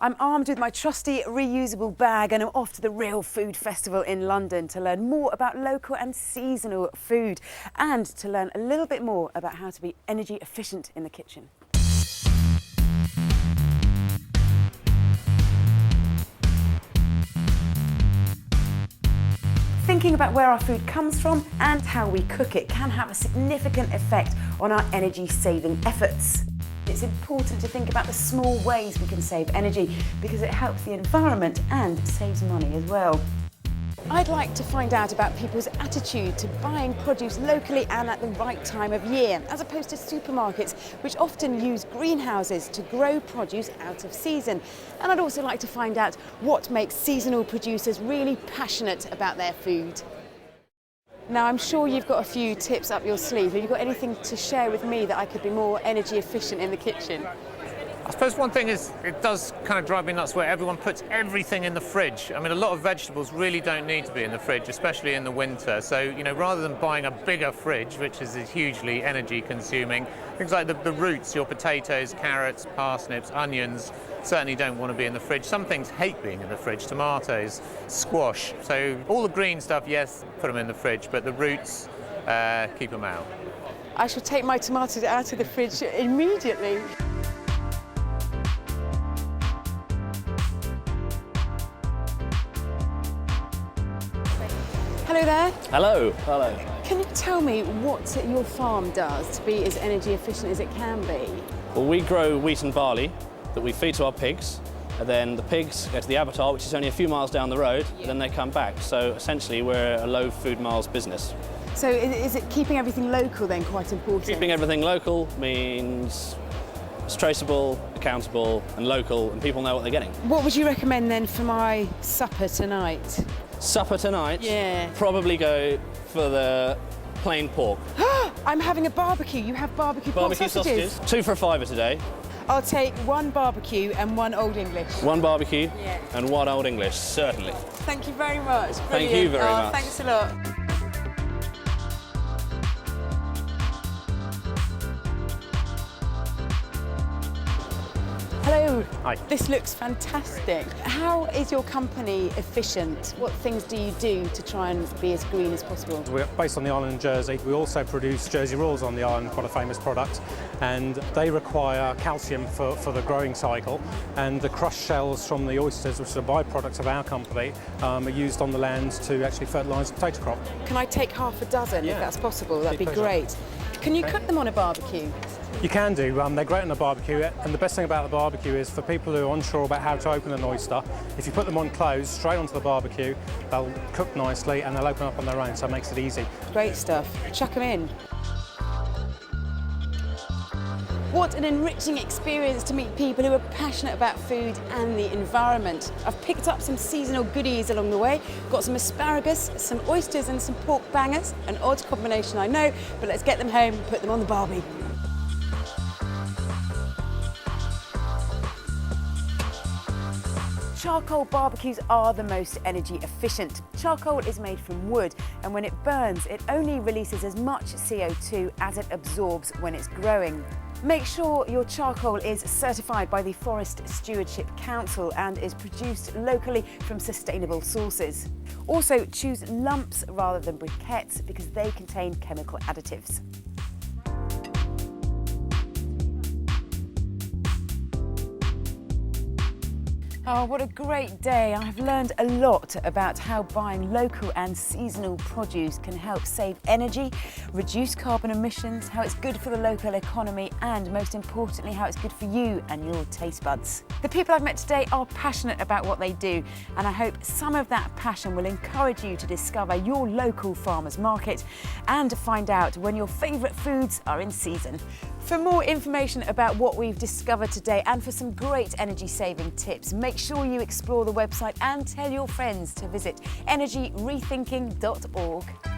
I'm armed with my trusty reusable bag and I'm off to the Real Food Festival in London to learn more about local and seasonal food and to learn a little bit more about how to be energy efficient in the kitchen. Thinking about where our food comes from and how we cook it can have a significant effect on our energy saving efforts. It's important to think about the small ways we can save energy because it helps the environment and saves money as well. I'd like to find out about people's attitude to buying produce locally and at the right time of year, as opposed to supermarkets, which often use greenhouses to grow produce out of season. And I'd also like to find out what makes seasonal producers really passionate about their food. Now, I'm sure you've got a few tips up your sleeve. Have you got anything to share with me that I could be more energy efficient in the kitchen? I suppose one thing is, it does kind of drive me nuts where everyone puts everything in the fridge. I mean, a lot of vegetables really don't need to be in the fridge, especially in the winter. So, you know, rather than buying a bigger fridge, which is hugely energy consuming, things like the roots, your potatoes, carrots, parsnips, onions, certainly don't want to be in the fridge. Some things hate being in the fridge, tomatoes, squash. So all the green stuff, yes, put them in the fridge, but the roots, keep them out. I shall take my tomatoes out of the fridge immediately. Hello there. Hello. Hello. Can you tell me what your farm does to be as energy efficient as it can be? Well, we grow wheat and barley that we feed to our pigs, and then the pigs go to the abattoir, which is only a few miles down the road, and then they come back. So essentially, we're a low food miles business. So is it keeping everything local then quite important? Keeping everything local means it's traceable, accountable, and local, and people know what they're getting. What would you recommend then for my supper tonight? Supper tonight? Yeah. Probably go for the plain pork. I'm having a barbecue. You have barbecue pork sausages? 2 for $5 today. I'll take 1 barbecue and 1 Old English. 1 barbecue Yeah. and 1 Old English, certainly. Thank you very much. Brilliant. Thank you very much. Thanks a lot. Hello. Hi. This looks fantastic. How is your company efficient? What things do you do to try and be as green as possible? We're based on the island of Jersey. We also produce Jersey Rolls on the island, quite a famous product, and they require calcium for the growing cycle, and the crushed shells from the oysters, which is a byproduct of our company, are used on the land to actually fertilise the potato crop. Can I take half a dozen if Yeah. that's possible? That'd be Pleasure. great. Can you cook them on a barbecue? You can do, they're great on a barbecue, and the best thing about the barbecue is for people who are unsure about how to open an oyster, if you put them on closed straight onto the barbecue, they'll cook nicely and they'll open up on their own, so it makes it easy. Great stuff. Chuck them in. What an enriching experience to meet people who are passionate about food and the environment. I've picked up some seasonal goodies along the way. Got some asparagus, some oysters and some pork bangers. An odd combination, I know, but let's get them home and put them on the barbie. Charcoal barbecues are the most energy efficient. Charcoal is made from wood, and when it burns, it only releases as much CO2 as it absorbs when it's growing. Make sure your charcoal is certified by the Forest Stewardship Council and is produced locally from sustainable sources. Also, choose lumps rather than briquettes because they contain chemical additives. Oh, what a great day. I've learned a lot about how buying local and seasonal produce can help save energy, reduce carbon emissions, how it's good for the local economy, and most importantly, how it's good for you and your taste buds. The people I've met today are passionate about what they do, and I hope some of that passion will encourage you to discover your local farmers market and to find out when your favourite foods are in season. For more information about what we've discovered today and for some great energy saving tips, make sure you explore the website and tell your friends to visit energyrethinking.org.